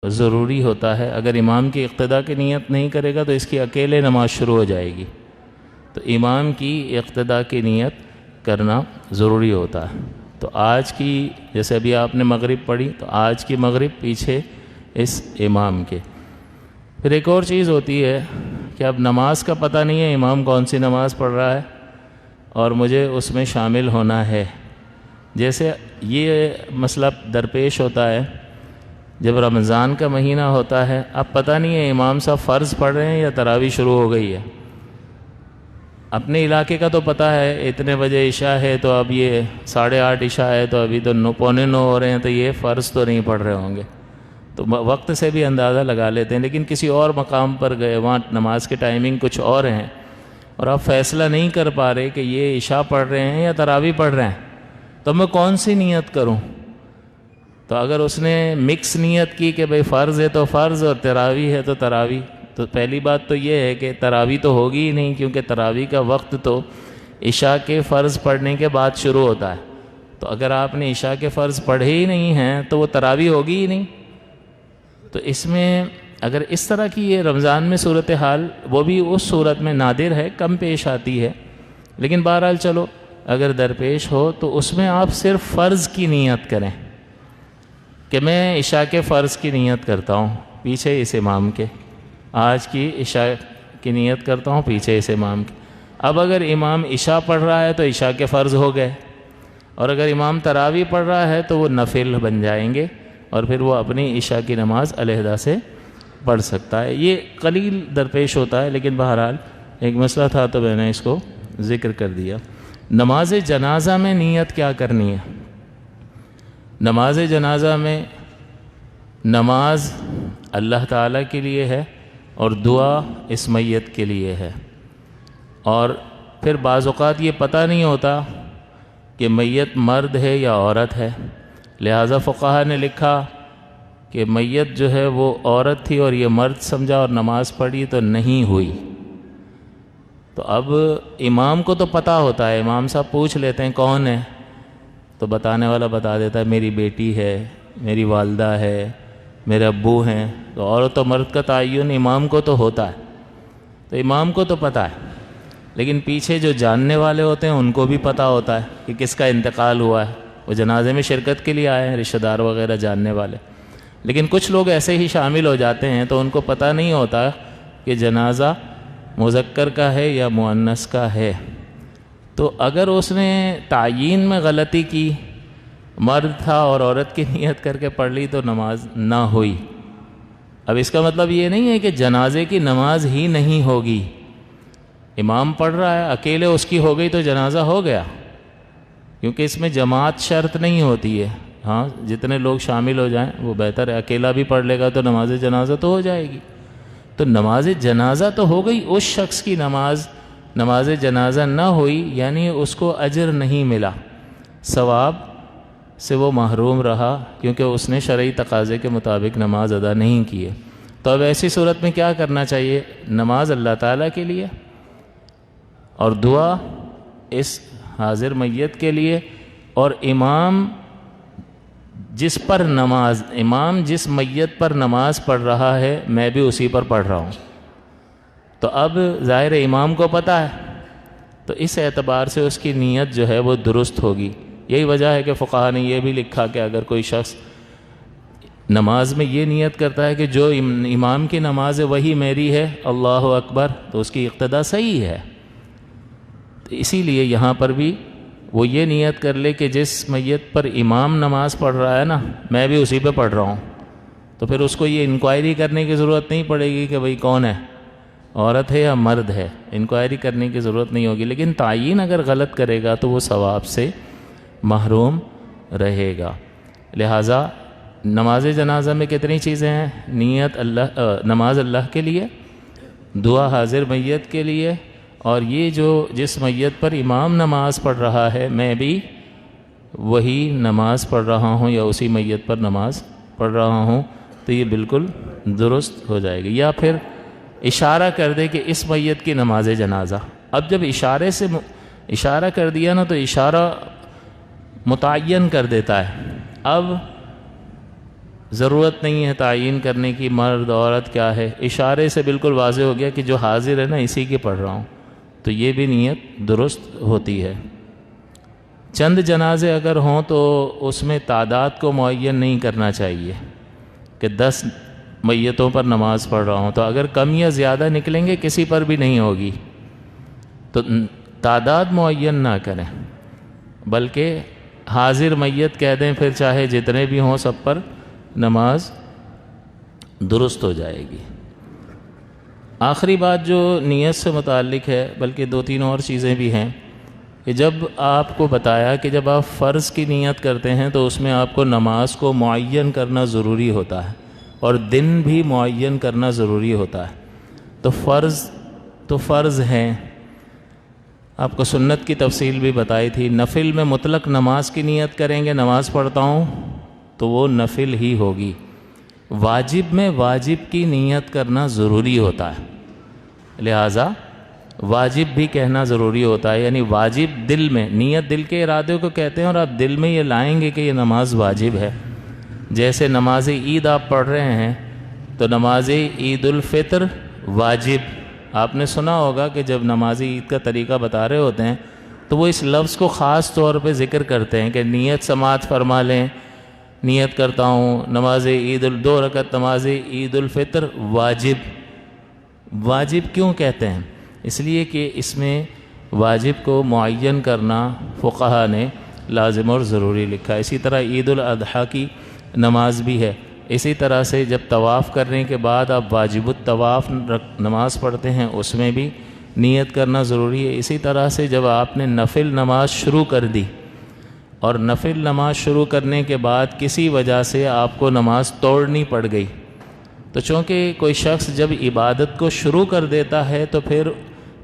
ضروری ہوتا ہے. اگر امام کی اقتداء کی نیت نہیں کرے گا تو اس کی اکیلے نماز شروع ہو جائے گی. تو امام کی اقتداء کی نیت کرنا ضروری ہوتا ہے. تو آج کی جیسے ابھی آپ نے مغرب پڑھی تو آج کی مغرب پیچھے اس امام کے. پھر ایک اور چیز ہوتی ہے کہ اب نماز کا پتہ نہیں ہے امام کون سی نماز پڑھ رہا ہے اور مجھے اس میں شامل ہونا ہے. جیسے یہ مسئلہ درپیش ہوتا ہے جب رمضان کا مہینہ ہوتا ہے. اب پتہ نہیں ہے امام صاحب فرض پڑھ رہے ہیں یا تراویح شروع ہو گئی ہے. اپنے علاقے کا تو پتہ ہے اتنے بجے عشاء ہے تو اب یہ 8:30 عشاء ہے تو ابھی تو 9:45 ہو رہے ہیں تو یہ فرض تو نہیں پڑھ رہے ہوں گے. تو وقت سے بھی اندازہ لگا لیتے ہیں. لیکن کسی اور مقام پر گئے وہاں نماز کے ٹائمنگ کچھ اور ہیں اور آپ فیصلہ نہیں کر پا رہے کہ یہ عشاء پڑھ رہے ہیں یا تراویح پڑھ رہے ہیں تو میں کون سی نیت کروں. تو اگر اس نے مکس نیت کی کہ بھئی فرض ہے تو فرض اور تراویح ہے تو تراویح، تو پہلی بات تو یہ ہے کہ تراویح تو ہوگی ہی نہیں کیونکہ تراویح کا وقت تو عشاء کے فرض پڑھنے کے بعد شروع ہوتا ہے. تو اگر آپ نے عشاء کے فرض پڑھے ہی نہیں ہیں تو وہ تراویح ہوگی ہی نہیں. تو اس میں اگر اس طرح کی یہ رمضان میں صورتحال وہ بھی اس صورت میں نادر ہے، کم پیش آتی ہے. لیکن بہرحال چلو اگر درپیش ہو تو اس میں آپ صرف فرض کی نیت کریں کہ میں عشاء کے فرض کی نیت کرتا ہوں پیچھے اس امام کے، آج کی عشاء کی نیت کرتا ہوں پیچھے اس امام کے. اب اگر امام عشاء پڑھ رہا ہے تو عشاء کے فرض ہو گئے اور اگر امام تراویح پڑھ رہا ہے تو وہ نفل بن جائیں گے اور پھر وہ اپنی عشاء کی نماز علیحدہ سے پڑھ سکتا ہے. یہ قلیل درپیش ہوتا ہے لیکن بہرحال ایک مسئلہ تھا تو میں نے اس کو ذکر کر دیا. نماز جنازہ میں نیت کیا کرنی ہے؟ نماز جنازہ میں نماز اللہ تعالیٰ کے لیے ہے اور دعا اس میت کے لیے ہے. اور پھر بعض اوقات یہ پتہ نہیں ہوتا کہ میت مرد ہے یا عورت ہے، لہذا فقہا نے لکھا کہ میت جو ہے وہ عورت تھی اور یہ مرد سمجھا اور نماز پڑھی تو نہیں ہوئی. تو اب امام کو تو پتہ ہوتا ہے، امام صاحب پوچھ لیتے ہیں کون ہے تو بتانے والا بتا دیتا ہے میری بیٹی ہے، میری والدہ ہے، میرے ابو ہیں. تو عورت و مرد کا تعین امام کو تو ہوتا ہے تو امام کو تو پتہ ہے. لیکن پیچھے جو جاننے والے ہوتے ہیں ان کو بھی پتہ ہوتا ہے کہ کس کا انتقال ہوا ہے، وہ جنازے میں شرکت کے لیے آئے ہیں رشتہ دار وغیرہ جاننے والے. لیکن کچھ لوگ ایسے ہی شامل ہو جاتے ہیں تو ان کو پتہ نہیں ہوتا کہ جنازہ مذکر کا ہے یا مؤنث کا ہے. تو اگر اس نے تعیین میں غلطی کی، مرد تھا اور عورت کی نیت کر کے پڑھ لی تو نماز نہ ہوئی. اب اس کا مطلب یہ نہیں ہے کہ جنازے کی نماز ہی نہیں ہوگی. امام پڑھ رہا ہے اکیلے اس کی ہو گئی تو جنازہ ہو گیا، کیونکہ اس میں جماعت شرط نہیں ہوتی ہے. ہاں جتنے لوگ شامل ہو جائیں وہ بہتر ہے. اکیلا بھی پڑھ لے گا تو نماز جنازہ تو ہو جائے گی. تو نماز جنازہ تو ہو گئی، اس شخص کی نماز جنازہ نہ ہوئی یعنی اس کو اجر نہیں ملا، ثواب سے وہ محروم رہا کیونکہ اس نے شرعی تقاضے کے مطابق نماز ادا نہیں کی ہے. تو اب ایسی صورت میں کیا کرنا چاہیے؟ نماز اللہ تعالیٰ کے لیے اور دعا اس حاضر میت کے لیے، اور امام جس میت پر نماز پڑھ رہا ہے میں بھی اسی پر پڑھ رہا ہوں. تو اب ظاہر امام کو پتہ ہے تو اس اعتبار سے اس کی نیت جو ہے وہ درست ہوگی. یہی وجہ ہے کہ فقہا نے یہ بھی لکھا کہ اگر کوئی شخص نماز میں یہ نیت کرتا ہے کہ جو امام کی نماز ہے وہی میری ہے، اللہ اکبر، تو اس کی اقتداء صحیح ہے. تو اسی لیے یہاں پر بھی وہ یہ نیت کر لے کہ جس میت پر امام نماز پڑھ رہا ہے نا میں بھی اسی پہ پڑھ رہا ہوں. تو پھر اس کو یہ انکوائری کرنے کی ضرورت نہیں پڑے گی کہ بھئی کون ہے، عورت ہے یا مرد ہے، انکوائری کرنے کی ضرورت نہیں ہوگی. لیکن تعیین اگر غلط کرے گا تو وہ ثواب سے محروم رہے گا. لہٰذا نماز جنازہ میں کتنی چیزیں ہیں؟ نیت نماز اللہ کے لیے، دعا حاضر میت کے لیے، اور یہ جو جس میت پر امام نماز پڑھ رہا ہے میں بھی وہی نماز پڑھ رہا ہوں یا اسی میت پر نماز پڑھ رہا ہوں، تو یہ بالکل درست ہو جائے گی. یا پھر اشارہ کر دے کہ اس میت کی نماز جنازہ. اب جب اشارے سے اشارہ کر دیا نا تو اشارہ متعین کر دیتا ہے. اب ضرورت نہیں ہے تعین کرنے کی مرد عورت کیا ہے، اشارے سے بالکل واضح ہو گیا کہ جو حاضر ہے نا اسی کی پڑھ رہا ہوں، تو یہ بھی نیت درست ہوتی ہے۔ چند جنازے اگر ہوں تو اس میں تعداد کو معین نہیں کرنا چاہیے کہ 10 میتوں پر نماز پڑھ رہا ہوں، تو اگر کم یا زیادہ نکلیں گے کسی پر بھی نہیں ہوگی، تو تعداد معین نہ کریں، بلکہ حاضر میت کہہ دیں، پھر چاہے جتنے بھی ہوں سب پر نماز درست ہو جائے گی۔ آخری بات جو نیت سے متعلق ہے، بلکہ 2-3 اور چیزیں بھی ہیں، کہ جب آپ کو بتایا کہ جب آپ فرض کی نیت کرتے ہیں تو اس میں آپ کو نماز کو معین کرنا ضروری ہوتا ہے اور دن بھی معین کرنا ضروری ہوتا ہے۔ تو فرض ہیں، آپ کو سنت کی تفصیل بھی بتائی تھی۔ نفل میں مطلق نماز کی نیت کریں گے، نماز پڑھتا ہوں، تو وہ نفل ہی ہوگی۔ واجب میں واجب کی نیت کرنا ضروری ہوتا ہے، لہٰذا واجب بھی کہنا ضروری ہوتا ہے، یعنی واجب دل میں، نیت دل کے ارادے کو کہتے ہیں، اور آپ دل میں یہ لائیں گے کہ یہ نماز واجب ہے۔ جیسے نماز عید آپ پڑھ رہے ہیں تو نماز عید الفطر واجب، آپ نے سنا ہوگا کہ جب نماز عید کا طریقہ بتا رہے ہوتے ہیں تو وہ اس لفظ کو خاص طور پہ ذکر کرتے ہیں کہ نیت سماعت فرما لیں، نیت کرتا ہوں نماز عید 2 رکعت نماز عید الفطر واجب۔ واجب کیوں کہتے ہیں؟ اس لیے کہ اس میں واجب کو معین کرنا فقہا نے لازم اور ضروری لکھا۔ اسی طرح عید الاضحیٰ کی نماز بھی ہے، اسی طرح سے جب طواف کرنے کے بعد آپ واجب الطواف نماز پڑھتے ہیں اس میں بھی نیت کرنا ضروری ہے۔ اسی طرح سے جب آپ نے نفل نماز شروع کر دی اور نفل نماز شروع کرنے کے بعد کسی وجہ سے آپ کو نماز توڑنی پڑ گئی، تو چونکہ کوئی شخص جب عبادت کو شروع کر دیتا ہے تو پھر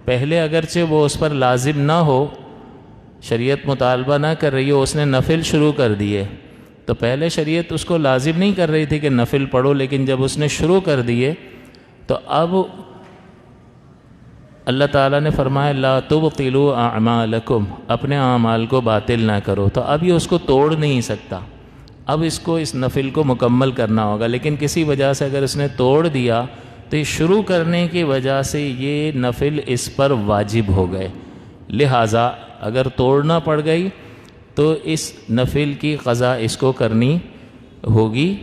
پہلے اگرچہ وہ اس پر لازم نہ ہو، شریعت مطالبہ نہ کر رہی ہو، اس نے نفل شروع کر دیے، تو پہلے شریعت اس کو لازم نہیں کر رہی تھی کہ نفل پڑھو، لیکن جب اس نے شروع کر دیے تو اب اللہ تعالیٰ نے فرمایا لا تبطلوا اعمالکم، اپنے اعمال کو باطل نہ کرو، تو اب یہ اس کو توڑ نہیں سکتا، اب اس کو اس نفل کو مکمل کرنا ہوگا۔ لیکن کسی وجہ سے اگر اس نے توڑ دیا تو یہ شروع کرنے کی وجہ سے یہ نفل اس پر واجب ہو گئے، لہٰذا اگر توڑنا پڑ گئی تو اس نفل کی قضا اس کو کرنی ہوگی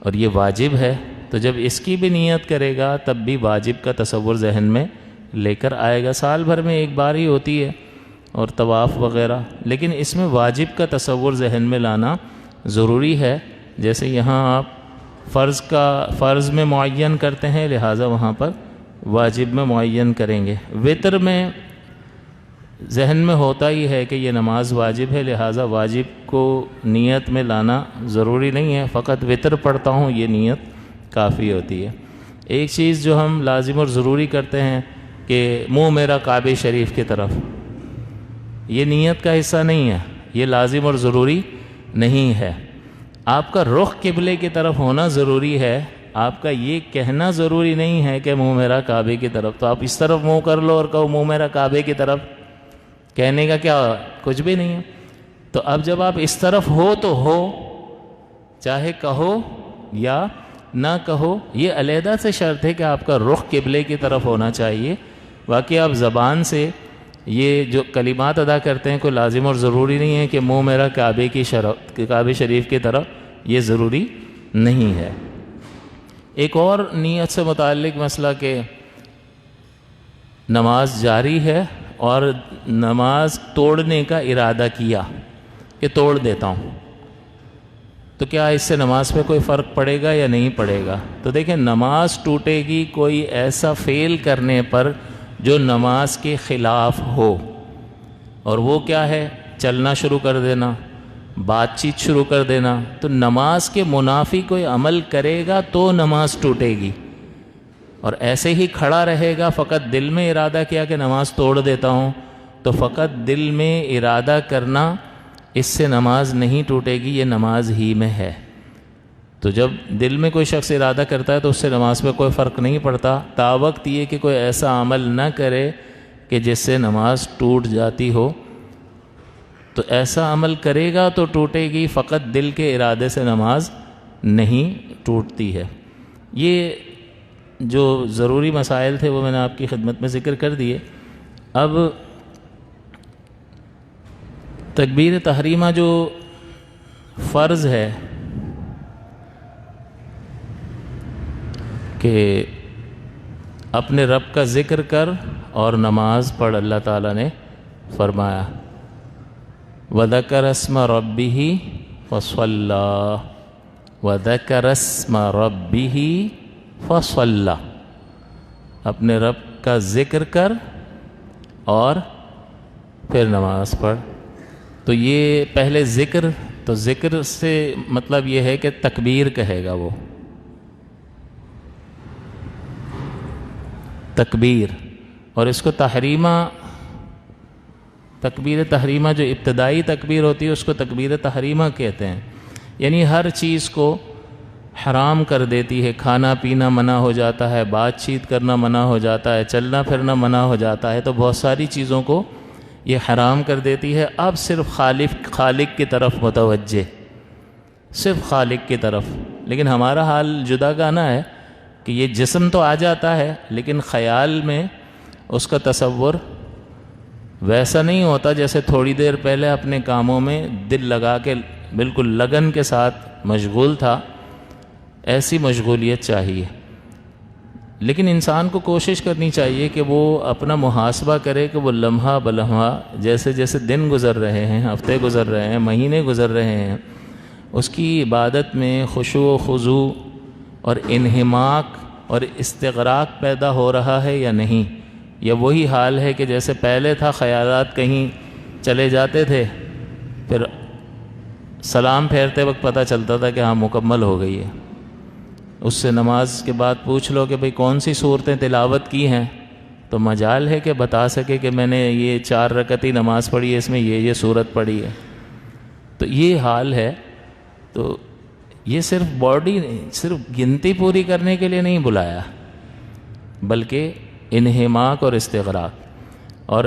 اور یہ واجب ہے، تو جب اس کی بھی نیت کرے گا تب بھی واجب کا تصور ذہن میں لے کر آئے گا۔ سال بھر میں ایک بار ہی ہوتی ہے اور طواف وغیرہ، لیکن اس میں واجب کا تصور ذہن میں لانا ضروری ہے۔ جیسے یہاں آپ فرض میں معین کرتے ہیں، لہٰذا وہاں پر واجب میں معین کریں گے۔ وطر میں ذہن میں ہوتا ہی ہے کہ یہ نماز واجب ہے، لہٰذا واجب کو نیت میں لانا ضروری نہیں ہے، فقط وطر پڑھتا ہوں یہ نیت کافی ہوتی ہے۔ ایک چیز جو ہم لازم اور ضروری کرتے ہیں کہ منہ میرا کعبہ شریف کی طرف، یہ نیت کا حصہ نہیں ہے، یہ لازم اور ضروری نہیں ہے۔ آپ کا رخ قبلے کی طرف ہونا ضروری ہے، آپ کا یہ کہنا ضروری نہیں ہے کہ منہ میرا کعبے کی طرف، تو آپ اس طرف منہ کر لو اور کہو منہ میرا کعبے کی طرف، کہنے کا کیا کچھ بھی نہیں ہے۔ تو اب جب آپ اس طرف ہو تو ہو، چاہے کہو یا نہ کہو، یہ علیحدہ سے شرط ہے کہ آپ کا رخ قبلے کی طرف ہونا چاہیے۔ باقی آپ زبان سے یہ جو کلمات ادا کرتے ہیں کوئی لازم اور ضروری نہیں ہے کہ منہ میرا کعبہ شریف کی طرف، یہ ضروری نہیں ہے۔ ایک اور نیت سے متعلق مسئلہ کہ نماز جاری ہے اور نماز توڑنے کا ارادہ کیا کہ توڑ دیتا ہوں، تو کیا اس سے نماز پہ کوئی فرق پڑے گا یا نہیں پڑے گا؟ تو دیکھیں، نماز ٹوٹے گی کوئی ایسا فعل کرنے پر جو نماز کے خلاف ہو، اور وہ کیا ہے؟ چلنا شروع کر دینا، بات چیت شروع کر دینا۔ تو نماز کے منافی کوئی عمل کرے گا تو نماز ٹوٹے گی، اور ایسے ہی کھڑا رہے گا فقط دل میں ارادہ کیا کہ نماز توڑ دیتا ہوں، تو فقط دل میں ارادہ کرنا اس سے نماز نہیں ٹوٹے گی، یہ نماز ہی میں ہے۔ تو جب دل میں کوئی شخص ارادہ کرتا ہے تو اس سے نماز پہ کوئی فرق نہیں پڑتا، تاوقت یہ کہ کوئی ایسا عمل نہ کرے کہ جس سے نماز ٹوٹ جاتی ہو۔ تو ایسا عمل کرے گا تو ٹوٹے گی، فقط دل کے ارادے سے نماز نہیں ٹوٹتی ہے۔ یہ جو ضروری مسائل تھے وہ میں نے آپ کی خدمت میں ذکر کر دیے۔ اب تکبیر تحریمہ جو فرض ہے کہ اپنے رب کا ذکر کر اور نماز پڑھ، اللہ تعالیٰ نے فرمایا وَذَكَرَ اسْمَ رَبِّهِ فَصَلَّى وَذَكَرَ اسْمَ رَبِّهِ فَصَلَّى، اپنے رب کا ذکر کر اور پھر نماز پڑھ۔ تو یہ پہلے ذکر، تو ذکر سے مطلب یہ ہے کہ تکبیر کہے گا وہ، تکبیر، اور اس کو تحریمہ، تکبیر تحریمہ جو ابتدائی تکبیر ہوتی ہے اس کو تکبیر تحریمہ کہتے ہیں، یعنی ہر چیز کو حرام کر دیتی ہے، کھانا پینا منع ہو جاتا ہے، بات چیت کرنا منع ہو جاتا ہے، چلنا پھرنا منع ہو جاتا ہے، تو بہت ساری چیزوں کو یہ حرام کر دیتی ہے۔ اب صرف خالق کی طرف متوجہ، صرف خالق کی طرف۔ لیکن ہمارا حال جدا گانا ہے کہ یہ جسم تو آ جاتا ہے لیکن خیال میں اس کا تصور ویسا نہیں ہوتا جیسے تھوڑی دیر پہلے اپنے کاموں میں دل لگا کے بالکل لگن کے ساتھ مشغول تھا، ایسی مشغولیت چاہیے۔ لیکن انسان کو کوشش کرنی چاہیے کہ وہ اپنا محاسبہ کرے کہ وہ لمحہ بلمحہ جیسے جیسے دن گزر رہے ہیں، ہفتے گزر رہے ہیں، مہینے گزر رہے ہیں، اس کی عبادت میں خشوع و خضوع اور انہماک اور استغراق پیدا ہو رہا ہے یا نہیں، یا وہی حال ہے کہ جیسے پہلے تھا، خیالات کہیں چلے جاتے تھے، پھر سلام پھیرتے وقت پتہ چلتا تھا کہ ہاں مکمل ہو گئی ہے۔ اس سے نماز کے بعد پوچھ لو کہ بھئی کون سی صورتیں تلاوت کی ہیں، تو مجال ہے کہ بتا سکے کہ میں نے یہ 4 رکعتی نماز پڑھی ہے، اس میں یہ صورت پڑھی ہے۔ تو یہ حال ہے۔ تو یہ صرف باڈی نہیں، صرف گنتی پوری کرنے کے لیے نہیں بلایا، بلکہ انہماک اور استغراق۔ اور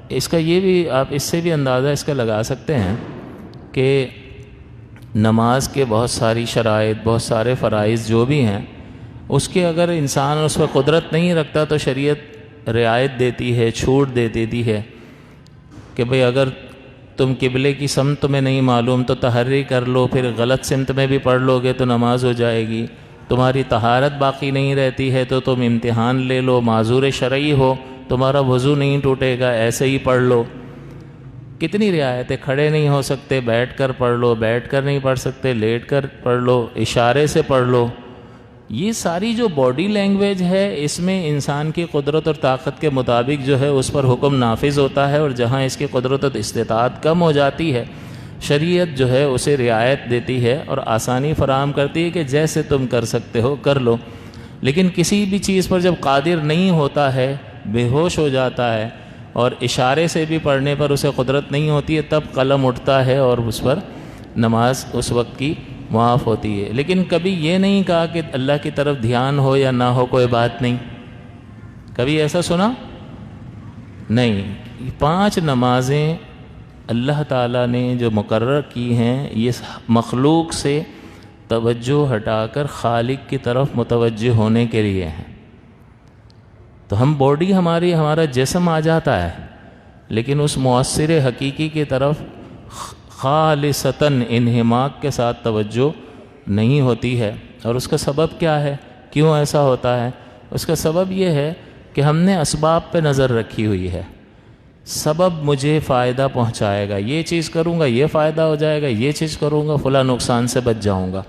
اس کا یہ بھی آپ اس سے بھی اندازہ اس کا لگا سکتے ہیں کہ نماز کے بہت ساری شرائط، بہت سارے فرائض جو بھی ہیں، اس کے اگر انسان اس پر قدرت نہیں رکھتا تو شریعت رعایت دیتی ہے، چھوٹ دے دیتی ہے کہ بھئی اگر تم قبلے کی سمت میں نہیں معلوم تو تحری کر لو، پھر غلط سمت میں بھی پڑھ لو گے تو نماز ہو جائے گی، تمہاری طہارت باقی نہیں رہتی ہے تو تم امتحان لے لو، معذور شرعی ہو، تمہارا وضو نہیں ٹوٹے گا، ایسے ہی پڑھ لو۔ کتنی رعایتیں، کھڑے نہیں ہو سکتے بیٹھ کر پڑھ لو، بیٹھ کر نہیں پڑھ سکتے لیٹ کر پڑھ لو، اشارے سے پڑھ لو۔ یہ ساری جو باڈی لینگویج ہے اس میں انسان کی قدرت اور طاقت کے مطابق جو ہے اس پر حکم نافذ ہوتا ہے، اور جہاں اس کی قدرت اور استطاعت کم ہو جاتی ہے شریعت جو ہے اسے رعایت دیتی ہے اور آسانی فراہم کرتی ہے کہ جیسے تم کر سکتے ہو کر لو۔ لیکن کسی بھی چیز پر جب قادر نہیں ہوتا ہے، بے ہوش ہو جاتا ہے اور اشارے سے بھی پڑھنے پر اسے قدرت نہیں ہوتی ہے، تب قلم اٹھتا ہے اور اس پر نماز اس وقت کی معاف ہوتی ہے۔ لیکن کبھی یہ نہیں کہا کہ اللہ کی طرف دھیان ہو یا نہ ہو کوئی بات نہیں، کبھی ایسا سنا نہیں۔ 5 نمازیں اللہ تعالیٰ نے جو مقرر کی ہیں یہ مخلوق سے توجہ ہٹا کر خالق کی طرف متوجہ ہونے کے لیے ہیں۔ تو ہم باڈی ہمارا جسم آ جاتا ہے، لیکن اس مؤثر حقیقی کی طرف خالصتاً انہماک کے ساتھ توجہ نہیں ہوتی ہے۔ اور اس کا سبب کیا ہے؟ کیوں ایسا ہوتا ہے؟ اس کا سبب یہ ہے کہ ہم نے اسباب پہ نظر رکھی ہوئی ہے۔ سبب مجھے فائدہ پہنچائے گا، یہ چیز کروں گا یہ فائدہ ہو جائے گا، یہ چیز کروں گا فلاں نقصان سے بچ جاؤں گا۔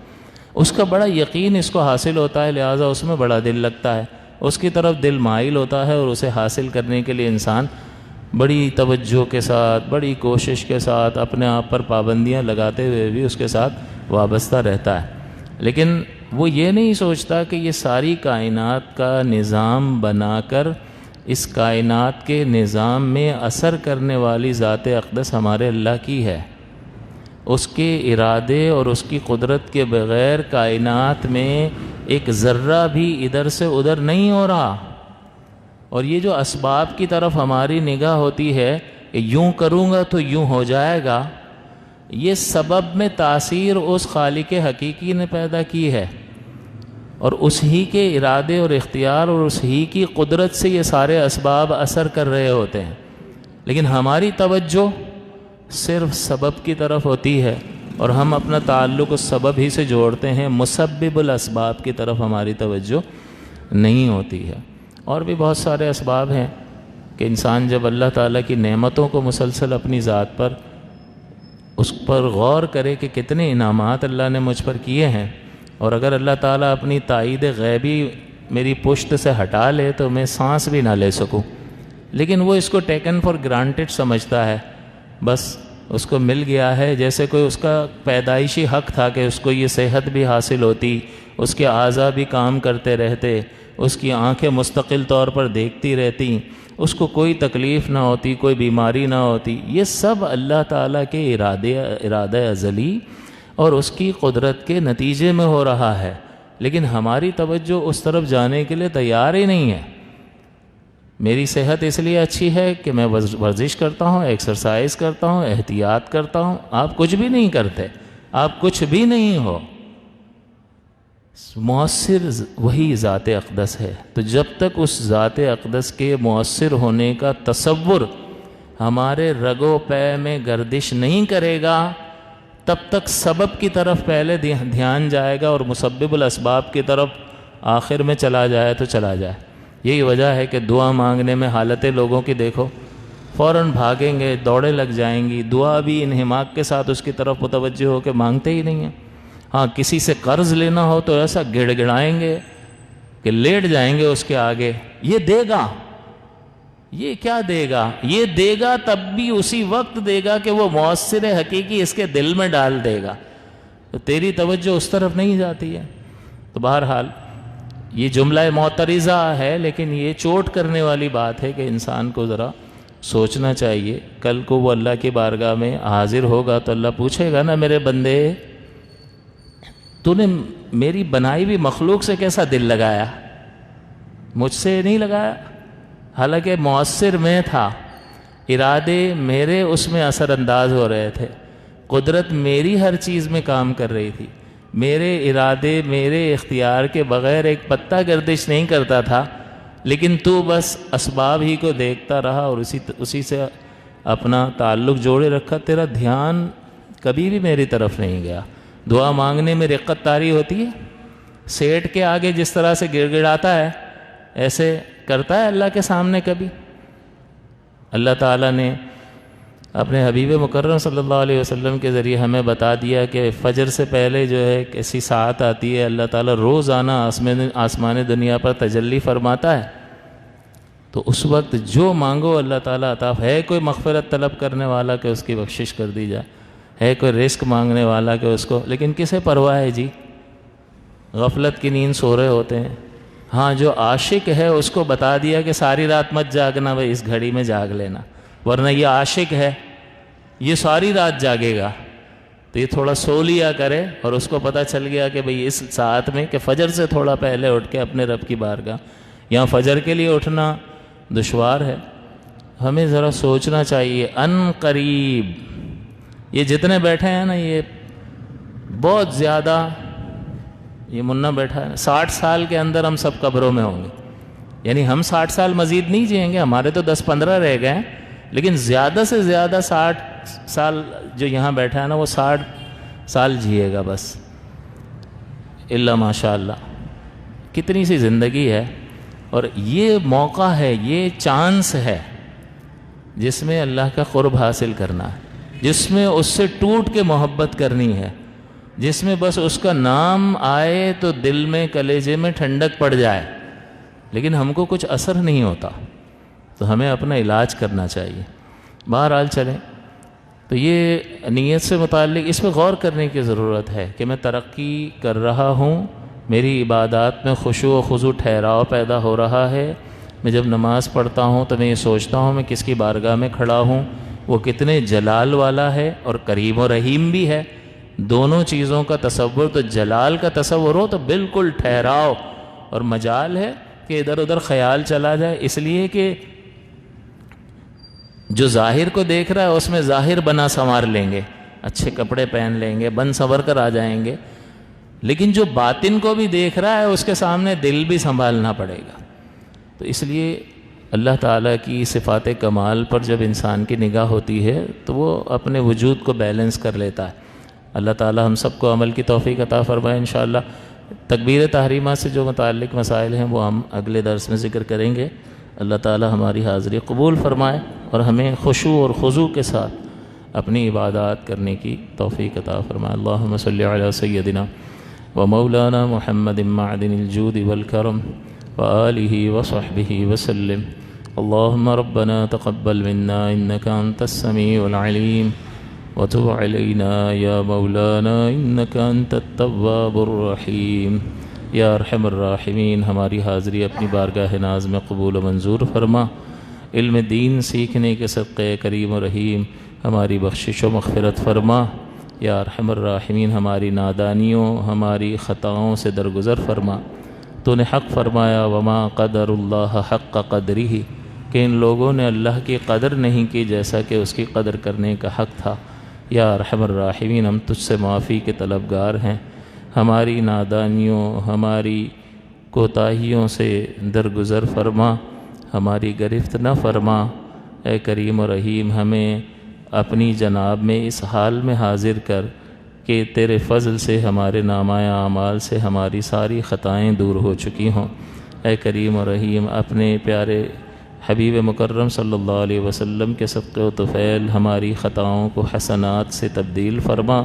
اس کا بڑا یقین اس کو حاصل ہوتا ہے، لہٰذا اس میں بڑا دل لگتا ہے، اس کی طرف دل مائل ہوتا ہے، اور اسے حاصل کرنے کے لیے انسان بڑی توجہ کے ساتھ، بڑی کوشش کے ساتھ، اپنے آپ پر پابندیاں لگاتے ہوئے بھی اس کے ساتھ وابستہ رہتا ہے۔ لیکن وہ یہ نہیں سوچتا کہ یہ ساری کائنات کا نظام بنا کر اس کائنات کے نظام میں اثر کرنے والی ذات اقدس ہمارے اللہ کی ہے۔ اس کے ارادے اور اس کی قدرت کے بغیر کائنات میں ایک ذرہ بھی ادھر سے ادھر نہیں ہو رہا۔ اور یہ جو اسباب کی طرف ہماری نگاہ ہوتی ہے کہ یوں کروں گا تو یوں ہو جائے گا، یہ سبب میں تاثیر اس خالق حقیقی نے پیدا کی ہے، اور اس ہی کے ارادے اور اختیار اور اس ہی کی قدرت سے یہ سارے اسباب اثر کر رہے ہوتے ہیں، لیکن ہماری توجہ صرف سبب کی طرف ہوتی ہے، اور ہم اپنا تعلق اس سبب ہی سے جوڑتے ہیں، مسبب الاسباب کی طرف ہماری توجہ نہیں ہوتی ہے۔ اور بھی بہت سارے اسباب ہیں کہ انسان جب اللہ تعالیٰ کی نعمتوں کو مسلسل اپنی ذات پر اس پر غور کرے کہ کتنے انعامات اللہ نے مجھ پر کیے ہیں، اور اگر اللہ تعالیٰ اپنی تائید غیبی میری پشت سے ہٹا لے تو میں سانس بھی نہ لے سکوں، لیکن وہ اس کو ٹیکن فار گرانٹڈ سمجھتا ہے، بس اس کو مل گیا ہے، جیسے کوئی اس کا پیدائشی حق تھا کہ اس کو یہ صحت بھی حاصل ہوتی، اس کے اعضاء بھی کام کرتے رہتے، اس کی آنکھیں مستقل طور پر دیکھتی رہتی، اس کو کوئی تکلیف نہ ہوتی، کوئی بیماری نہ ہوتی۔ یہ سب اللہ تعالیٰ کے ارادہ ازلی اور اس کی قدرت کے نتیجے میں ہو رہا ہے، لیکن ہماری توجہ اس طرف جانے کے لیے تیار ہی نہیں ہے۔ میری صحت اس لیے اچھی ہے کہ میں ورزش کرتا ہوں، ایکسرسائز کرتا ہوں، احتیاط کرتا ہوں۔ آپ کچھ بھی نہیں کرتے، آپ کچھ بھی نہیں ہو، مؤثر وہی ذات اقدس ہے۔ تو جب تک اس ذات اقدس کے مؤثر ہونے کا تصور ہمارے رگ و پے میں گردش نہیں کرے گا، تب تک سبب کی طرف پہلے دھیان جائے گا اور مسبب الاسباب کی طرف آخر میں چلا جائے تو چلا جائے۔ یہی وجہ ہے کہ دعا مانگنے میں حالتیں لوگوں کی دیکھو، فوراً بھاگیں گے، دوڑیں لگ جائیں گی، دعا بھی انہماک کے ساتھ اس کی طرف متوجہ ہو کے مانگتے ہی نہیں ہیں۔ ہاں کسی سے قرض لینا ہو تو ایسا گڑ گڑائیں گے کہ لیٹ جائیں گے اس کے آگے، یہ دے گا، یہ کیا دے گا؟ یہ دے گا تب بھی اسی وقت دے گا کہ وہ مؤثر حقیقی اس کے دل میں ڈال دے گا، تو تیری توجہ اس طرف نہیں جاتی ہے۔ تو بہرحال یہ جملہ معترضہ ہے، لیکن یہ چوٹ کرنے والی بات ہے کہ انسان کو ذرا سوچنا چاہیے۔ کل کو وہ اللہ کی بارگاہ میں حاضر ہوگا تو اللہ پوچھے گا نا، میرے بندے تو نے میری بنائی ہوئی مخلوق سے کیسا دل لگایا؟ مجھ سے نہیں لگایا، حالانکہ مؤثر میں تھا، ارادے میرے اس میں اثر انداز ہو رہے تھے، قدرت میری ہر چیز میں کام کر رہی تھی، میرے ارادے میرے اختیار کے بغیر ایک پتہ گردش نہیں کرتا تھا، لیکن تو بس اسباب ہی کو دیکھتا رہا اور اسی سے اپنا تعلق جوڑے رکھا، تیرا دھیان کبھی بھی میری طرف نہیں گیا۔ دعا مانگنے میں رقت طاری ہوتی ہے، سیٹ کے آگے جس طرح سے گڑ گڑاتا ہے ایسے کرتا ہے اللہ کے سامنے کبھی؟ اللہ تعالیٰ نے اپنے حبیب مکرم صلی اللہ علیہ وسلم کے ذریعے ہمیں بتا دیا کہ فجر سے پہلے جو ہے ایسی ساعت آتی ہے، اللہ تعالیٰ روزانہ آسمان دنیا پر تجلی فرماتا ہے، تو اس وقت جو مانگو اللہ تعالیٰ عطا ہے۔ کوئی مغفرت طلب کرنے والا کہ اس کی بخشش کر دی جائے، ہے کوئی رزق مانگنے والا کہ اس کو، لیکن کسے پرواہ ہے جی؟ غفلت کی نیند سو رہے ہوتے ہیں۔ ہاں جو عاشق ہے اس کو بتا دیا کہ ساری رات مت جاگنا بھائی، اس گھڑی میں جاگ لینا، ورنہ یہ عاشق ہے یہ ساری رات جاگے گا، تو یہ تھوڑا سو لیا کرے، اور اس کو پتہ چل گیا کہ بھئی اس ساعت میں کہ فجر سے تھوڑا پہلے اٹھ کے اپنے رب کی بارگاہ، یہاں فجر کے لیے اٹھنا دشوار ہے۔ ہمیں ذرا سوچنا چاہیے، ان قریب یہ جتنے بیٹھے ہیں نا، یہ بہت زیادہ، یہ منا بیٹھا ہے 60 سال کے اندر ہم سب قبروں میں ہوں گے، یعنی ہم 60 سال مزید نہیں جئیں گے، ہمارے تو 10-15 رہ گئے ہیں، لیکن زیادہ سے زیادہ 60 سال جو یہاں بیٹھا ہے نا وہ 60 سال جیے گا بس، الا ماشاء اللہ۔ کتنی سی زندگی ہے، اور یہ موقع ہے، یہ چانس ہے جس میں اللہ کا قرب حاصل کرنا ہے، جس میں اس سے ٹوٹ کے محبت کرنی ہے، جس میں بس اس کا نام آئے تو دل میں کلیجے میں ٹھنڈک پڑ جائے، لیکن ہم کو کچھ اثر نہیں ہوتا، تو ہمیں اپنا علاج کرنا چاہیے۔ بہرحال چلیں، تو یہ نیت سے متعلق اس پہ غور کرنے کی ضرورت ہے کہ میں ترقی کر رہا ہوں، میری عبادات میں خشوع و خضوع ٹھہراؤ پیدا ہو رہا ہے، میں جب نماز پڑھتا ہوں تو میں یہ سوچتا ہوں میں کس کی بارگاہ میں کھڑا ہوں، وہ کتنے جلال والا ہے اور کریم و رحیم بھی ہے۔ دونوں چیزوں کا تصور، تو جلال کا تصور ہو تو بالکل ٹھہراؤ، اور مجال ہے کہ ادھر ادھر خیال چلا جائے، اس لیے کہ جو ظاہر کو دیکھ رہا ہے اس میں ظاہر بنا سنوار لیں گے، اچھے کپڑے پہن لیں گے، بن سنور کر آ جائیں گے، لیکن جو باطن کو بھی دیکھ رہا ہے اس کے سامنے دل بھی سنبھالنا پڑے گا۔ تو اس لیے اللہ تعالیٰ کی صفات کمال پر جب انسان کی نگاہ ہوتی ہے تو وہ اپنے وجود کو بیلنس کر لیتا ہے۔ اللہ تعالیٰ ہم سب کو عمل کی توفیق عطا فرمائے انشاءاللہ۔ تکبیر تحریمہ سے جو متعلق مسائل ہیں وہ ہم اگلے درس میں ذکر کریں گے۔ اللہ تعالیٰ ہماری حاضری قبول فرمائے اور ہمیں خشوع اور خضوع کے ساتھ اپنی عبادات کرنے کی توفیق عطا فرمائے۔ اللہم صلی علی سیدنا و مولانا محمد معدن الجود والکرم وآلہ وصحبہ وسلم۔ اللہم ربنا تقبل منا انک انت السمیع العلیم وتب علینا یا مولانا انک انت التواب الرحیم۔ یا ارحم الراحمین، ہماری حاضری اپنی بارگاہ ناز میں قبول و منظور فرما۔ علم دین سیکھنے کے صدقے کریم و رحیم ہماری بخشش و مغفرت فرما۔ یا ارحم الراحمین، ہماری نادانیوں ہماری خطاؤں سے درگزر فرما۔ تو نے حق فرمایا وما قدر اللہ حق قدرہ، کہ ان لوگوں نے اللہ کی قدر نہیں کی جیسا کہ اس کی قدر کرنے کا حق تھا۔ یا ارحم الراحمین، ہم تجھ سے معافی کے طلبگار ہیں، ہماری نادانیوں ہماری کوتاہیوں سے درگزر فرما، ہماری گرفت نہ فرما۔ اے کریم و رحیم، ہمیں اپنی جناب میں اس حال میں حاضر کر کہ تیرے فضل سے ہمارے نامہ اعمال سے ہماری ساری خطائیں دور ہو چکی ہوں۔ اے کریم و رحیم، اپنے پیارے حبیب مکرم صلی اللہ علیہ وسلم کے صدقے و طفیل ہماری خطاؤں کو حسنات سے تبدیل فرما،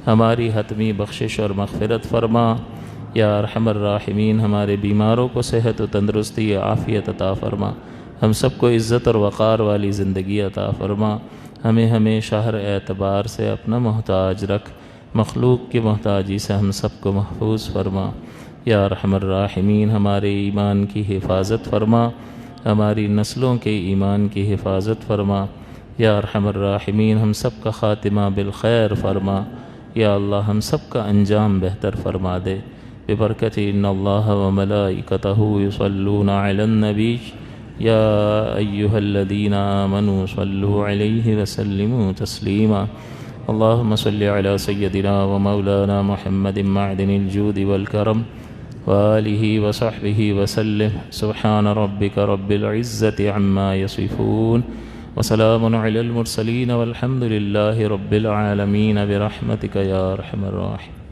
ہماری حتمی بخشش اور مغفرت فرما۔ یا ارحم الراحمین، ہمارے بیماروں کو صحت و تندرستی عافیت عطا فرما، ہم سب کو عزت اور وقار والی زندگی عطا فرما، ہمیں ہمیشہ ہر اعتبار سے اپنا محتاج رکھ، مخلوق کی محتاجی سے ہم سب کو محفوظ فرما۔ یا ارحم الراحمین، ہمارے ایمان کی حفاظت فرما، ہماری نسلوں کے ایمان کی حفاظت فرما۔ یا ارحم الراحمین، ہم سب کا خاتمہ بالخیر فرما۔ یا اللہ، ہم سب کا انجام بہتر فرما دے۔ ببرکت ان اللہ وملائکتہ یصلون علی النبی یا ایہا الذین آمنوا صلوا علیہ وسلموا تسلیما۔ اللہم صلی علی سیدنا ومولانا محمد معدن الجود والکرم وآلہ وصحبہ وسلم۔ سبحان ربک رب العزت عما یصفون وسلام علی المرسلین والحمد للہ رب العالمین برحمتک یا ارحم الراحمین۔